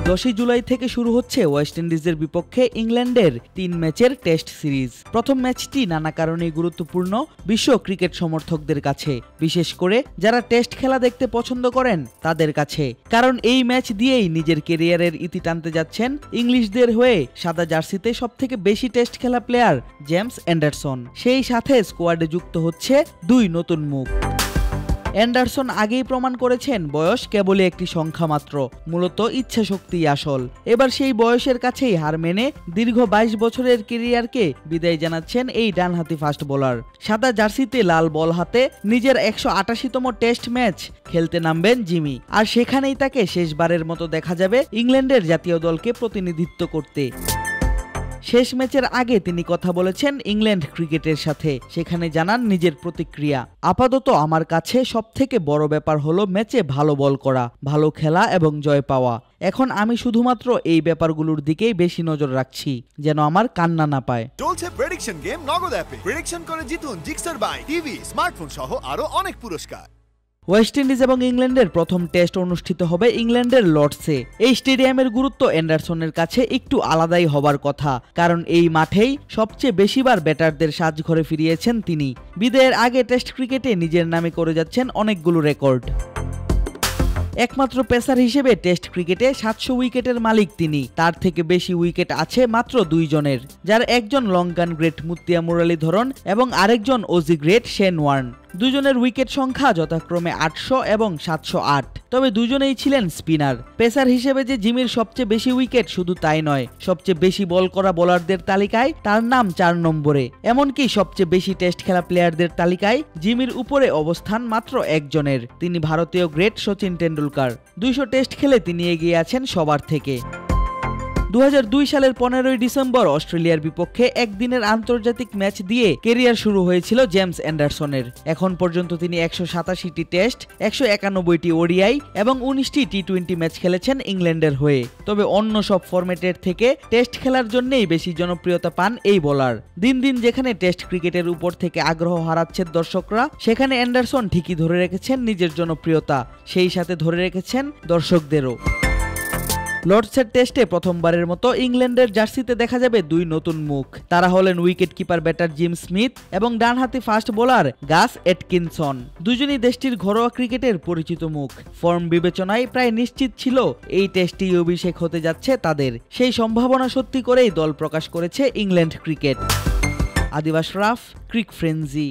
10 জুলাই থেকে শুরু হচ্ছে ওয়েস্ট ইন্ডিজের বিপক্ষে ইংল্যান্ডের 3 ম্যাচের টেস্ট সিরিজ। প্রথম ম্যাচটি নানা কারণেই গুরুত্বপূর্ণ বিশ্ব ক্রিকেট সমর্থকদের কাছে, বিশেষ করে যারা টেস্ট খেলা দেখতে পছন্দ করেন তাদের কাছে। কারণ এই ম্যাচ দিয়েই নিজের ক্যারিয়ারের ইতি টানতে যাচ্ছেন ইংলিশদের হয়ে সাদা জার্সিতে সবথেকে বেশি টেস্ট খেলা প্লেয়ার জেমস অ্যান্ডারসন। সেই সাথে স্কোয়াডে যুক্ত হচ্ছে 2 নতুন মুখ। অ্যান্ডারসন আগেই প্রমাণ করেছেন বয়স কেবলই একটি সংখ্যা মাত্র, মূলত ইচ্ছাশক্তি আসল। এবার সেই বয়সের কাছেই হার মেনে দীর্ঘ 22 বছরের ক্যারিয়ারকে বিদায় জানাচ্ছেন এই ডানহাতি ফাস্ট বোলার। সাদা জার্সিতে লাল বল হাতে নিজের 188তম টেস্ট ম্যাচ খেলতে নামবেন জিমি, আর সেখানেই তাকে শেষবারের মতো দেখা যাবে ইংল্যান্ডের জাতীয় দলকে প্রতিনিধিত্ব করতে। শেষ ম্যাচের আগে তিনি কথা বলেছেন ইংল্যান্ড ক্রিকেটের সাথে, সেখানে জানান নিজের প্রতিক্রিয়া। আপাতত আমার কাছে সবথেকে বড় ব্যাপার হলো ম্যাচে ভালো বল করা, ভালো খেলা এবং জয় পাওয়া। এখন আমি শুধুমাত্র এই ব্যাপারগুলোর দিকেই বেশি নজর রাখছি, যেন আমার কান্না না পায়। চলছে প্রেডিকশন গেম নগদ অ্যাপে। প্রেডিকশন করে জিতুন জিক্সার বাই টিভি, স্মার্টফোন সহ আরো অনেক পুরস্কার। ওয়েস্ট ইন্ডিজ এবং ইংল্যান্ডের প্রথম টেস্ট অনুষ্ঠিত হবে ইংল্যান্ডের লর্ডসে। এই স্টেডিয়ামের গুরুত্ব অ্যান্ডারসনের কাছে একটু আলাদাই হবার কথা, কারণ এই মাঠেই সবচেয়ে বেশিবার ব্যাটারদের সাজঘরে ফিরিয়েছেন তিনি। বিদায়ের আগে টেস্ট ক্রিকেটে নিজের নামে করে যাচ্ছেন অনেকগুলো রেকর্ড। একমাত্র পেসার হিসেবে টেস্ট ক্রিকেটে 700 উইকেটের মালিক তিনি। তার থেকে বেশি উইকেট আছে মাত্র 2 জনের, যার একজন লঙ্কান গ্রেট মুত্তিয়া মুরালীধরন এবং আরেকজন অজি গ্রেট শেন ওয়ার্ন। দুজনের উইকেট সংখ্যা যথাক্রমে 800 এবং 708। তবে দুজনেই ছিলেন স্পিনার। পেসার হিসেবে যে জিমির সবচেয়ে বেশি উইকেট শুধু তাই নয়, সবচেয়ে বেশি বল করা বোলারদের তালিকায় তার নাম 4 নম্বরে। এমনকি সবচেয়ে বেশি টেস্ট খেলা প্লেয়ারদের তালিকায় জিমির উপরে অবস্থান মাত্র একজনের, তিনি ভারতীয় গ্রেট সচিন টেন্ডুলকার। 200 টেস্ট খেলে তিনি এগিয়ে আছেন সবার থেকে। 2002 সালের 15ই ডিসেম্বর অস্ট্রেলিয়ার বিপক্ষে একদিনের আন্তর্জাতিক ম্যাচ দিয়ে ক্যারিয়ার শুরু হয়েছিল জেমস অ্যান্ডারসনের। এখন পর্যন্ত তিনি 187টি টেস্ট, 191টি ওডিআই এবং 19টি টি20 ম্যাচ খেলেছেন ইংল্যান্ডের হয়ে। তবে অন্য সব ফরম্যাটের থেকে টেস্ট খেলার জন্যই বেশি জনপ্রিয়তা পান এই বোলার। দিন দিন যেখানে টেস্ট ক্রিকেটের উপর থেকে আগ্রহ হারাচ্ছেন দর্শকরা, সেখানে অ্যান্ডারসন ঠিকই ধরে রেখেছেন নিজের জনপ্রিয়তা, সেই সাথে ধরে রেখেছেন দর্শকদেরও। লর্ডসের টেস্টে প্রথমবারের মতো ইংল্যান্ডের জার্সিতে দেখা যাবে 2 নতুন মুখ। তারা হলেন wicket keeper batter gym Smith এবং ডানহাতি ফাস্ট বোলার গাস এটকিনসন। দুজনই দেশটির ঘরোয়া ক্রিকেটের পরিচিত মুখ। ফর্ম বিবেচনায় প্রায় নিশ্চিত ছিল এই টেস্টেই অভিষেক হতে যাচ্ছে তাদের। সেই সম্ভাবনা সত্যি করেই দল প্রকাশ করেছে England cricket. Adib Ashraf, Cric frenzy.